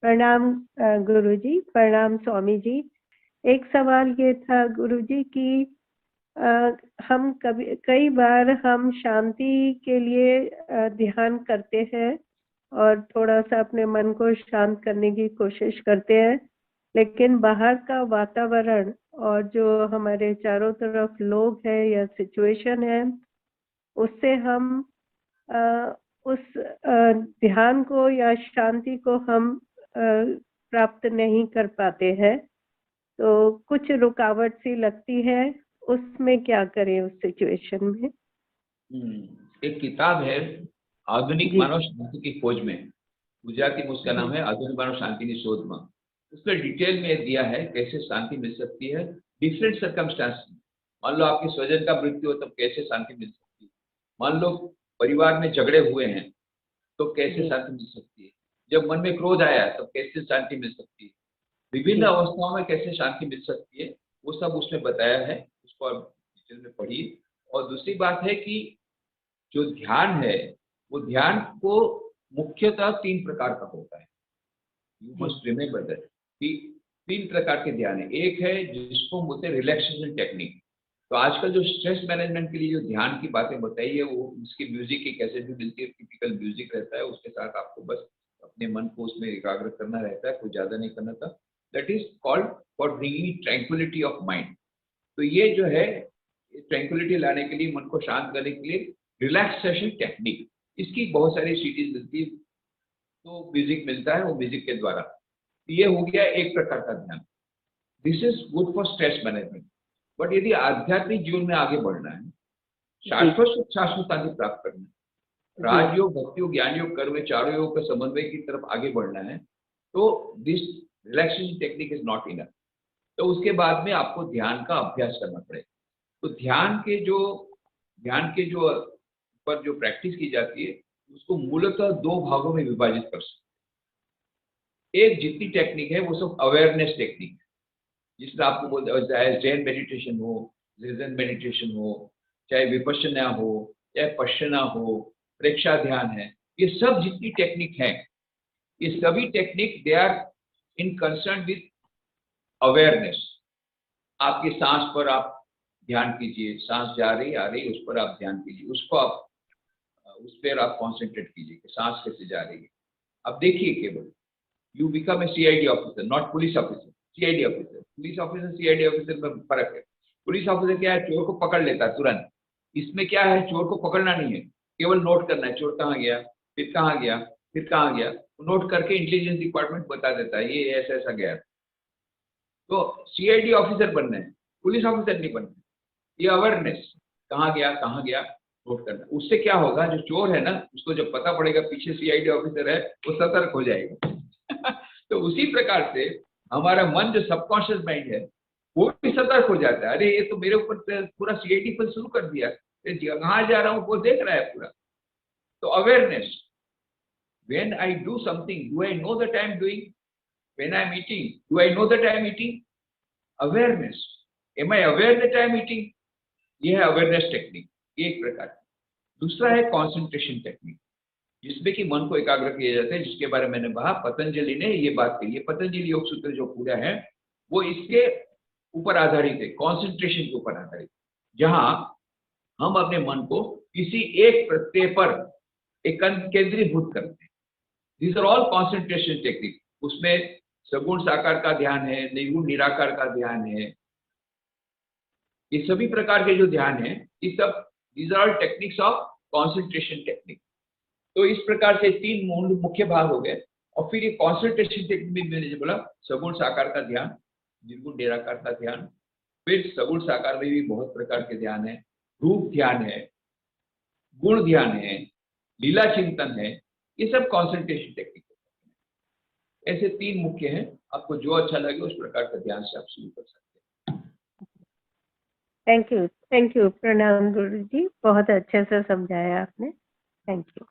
प्रणाम गुरुजी, प्रणाम स्वामी जी। एक सवाल ये था गुरुजी कि हम कई बार हम शांति के लिए ध्यान करते हैं और थोड़ा सा अपने मन को शांत करने की कोशिश करते हैं, लेकिन बाहर का वातावरण और जो हमारे चारों तरफ लोग हैं या सिचुएशन है, उससे हम उस ध्यान को या शांति को हम प्राप्त नहीं कर पाते हैं। तो कुछ रुकावट सी लगती है, उसमें क्या करें उस सिचुएशन में? एक किताब है आधुनिक मानव शांति की खोज में, गुजराती में उसका नाम है आधुनिक मानव शांति की शोध में। उसमें डिटेल में दिया है कैसे शांति मिल सकती है डिफरेंट सर्कमस्टांस। मान लो आपके स्वजन का मृत्यु हो तब कैसे शांति मिल सकती है, मान लो परिवार में झगड़े हुए हैं तो कैसे शांति मिल सकती है, जब मन में क्रोध आया तब कैसे शांति मिल सकती है, विभिन्न अवस्थाओं में कैसे शांति मिल सकती है, वो सब उसमें बताया है। उसको आप डिटेल में पढ़िए। और दूसरी बात है कि जो ध्यान है वो ध्यान को मुख्यतः 3 प्रकार का होता है। यू मस्ट रिमेंबर दैट कि 3 प्रकार के ध्यान है। एक है जिसको बोलते हैं रिलैक्सेशन टेक्निक। तो आजकल जो स्ट्रेस मैनेजमेंट के लिए जो ध्यान की बातें बताई है वो उसकी म्यूजिक की कैसे भी मिलती है, टिपिकल म्यूजिक रहता है, उसके साथ आपको बस अपने मन को उसमें एकाग्र करना रहता है, कुछ ज्यादा नहीं करना था। That is called for bringing tranquillity of mind. तो ये जो है ट्रैंक्विलिटी लाने के लिए, मन को शांत करने के लिए रिलैक्सेशन टेक्निक, इसकी बहुत सारी सीरीज मिलती है, तो म्यूजिक मिलता है वो म्यूजिक के द्वारा। ये हो गया एक प्रकार का ध्यान। This is good for stress management. But यदि आध्यात्मिक जीवन में आगे बढ़ना है, शाश्वत शांति प्राप्त करना है, राजयोग, भक्ति योग, ज्ञान योग, कर्म, चारों योग के समन्वय की तरफ आगे बढ़ना है, तो this relaxation technique is not enough. तो उसके बाद में आपको ध्यान का अभ्यास करना पड़ेगा। तो ध्यान के जो पर जो प्रैक्टिस की जाती है उसको मूलतः 2 भागों में विभाजित कर सकते। एक जितनी टेक्निक है वो सब अवेयरनेस टेक्निक, जिसमें आपको बोलते हैं चाहे जैन मेडिटेशन हो, ज़ेन मेडिटेशन हो, चाहे विपश्यना हो, चाहे पश्यना हो, प्रेक्षा ध्यान है, ये सब जितनी टेक्निक है, ये सभी technique they are in concern with awareness. आपकी सांस पर आप ध्यान कीजिए, सांस जा रही आ रही उस पर आप ध्यान कीजिए, उसको आप उस पर आप कॉन्सेंट्रेट कीजिए कि सांस कैसे जा रही है। अब देखिए केवल you become a CID officer, not police officer, CID officer. Police officer CID officer में फर्क है। पुलिस ऑफिसर क्या है, चोर को पकड़ लेता है तुरंत। इसमें क्या है, चोर को पकड़ना नहीं है, केवल नोट करना है, चोर कहाँ गया, फिर कहाँ गया, फिर कहाँ गया, नोट करके इंटेलिजेंस डिपार्टमेंट बता देता है ये ऐसा ऐसा गया। तो सीआईडी ऑफिसर बनना है, पुलिस ऑफिसर नहीं बनना। ये अवेयरनेस, कहाँ गया नोट करना। उससे क्या होगा, जो चोर है ना उसको जब पता पड़ेगा पीछे सीआईडी ऑफिसर है, वो सतर्क हो जाएगा। तो उसी प्रकार से हमारा मन जो सबकॉन्शियस माइंड है वो भी सतर्क हो जाता है। अरे ये तो मेरे ऊपर पूरा सीआईडी पर शुरू कर दिया, कहाँ जा रहा हूँ वो देख रहा है पूरा। तो awareness, when I do something, do I know that I am doing? When I am eating, do I know that I am eating? Awareness, am I aware that I am eating? ये है awareness technique, एक प्रकार। दूसरा है concentration technique, जिसमें कि मन को एकाग्र किया जाता है, जिसके बारे में मैंने कहा पतंजलि ने ये बात कही है। पतंजलि योग सूत्र जो पूरा है वो इसके ऊपर आधारित है, कॉन्सेंट्रेशन के ऊपर आधारित, जहां हम अपने मन को किसी एक प्रत्यय पर केंद्रीभूत करते हैं। These are all concentration technique. उसमें सगुण साकार का ध्यान है, निर्गुण निराकार का ध्यान है, ये सभी प्रकार के जो ध्यान है ये सब these are techniques of concentration technique. तो इस प्रकार से 3 मुख्य भाग हो गए। और फिर ये कॉन्सेंट्रेशन टेक्निक में मैंने बोला सगुण साकार का ध्यान, निर्गुण निराकार का ध्यान, फिर सगुण साकार में भी बहुत प्रकार के ध्यान है, रूप ध्यान है, गुण ध्यान है, लीला चिंतन है, ये सब कॉन्सेंट्रेशन टेक्निक है। ऐसे 3 मुख्य हैं, आपको जो अच्छा लगे उस प्रकार का ध्यान से आप शुरू कर सकते हैं। थैंक यू प्रणाम गुरु जी, बहुत अच्छे से समझाया आपने। Thank you.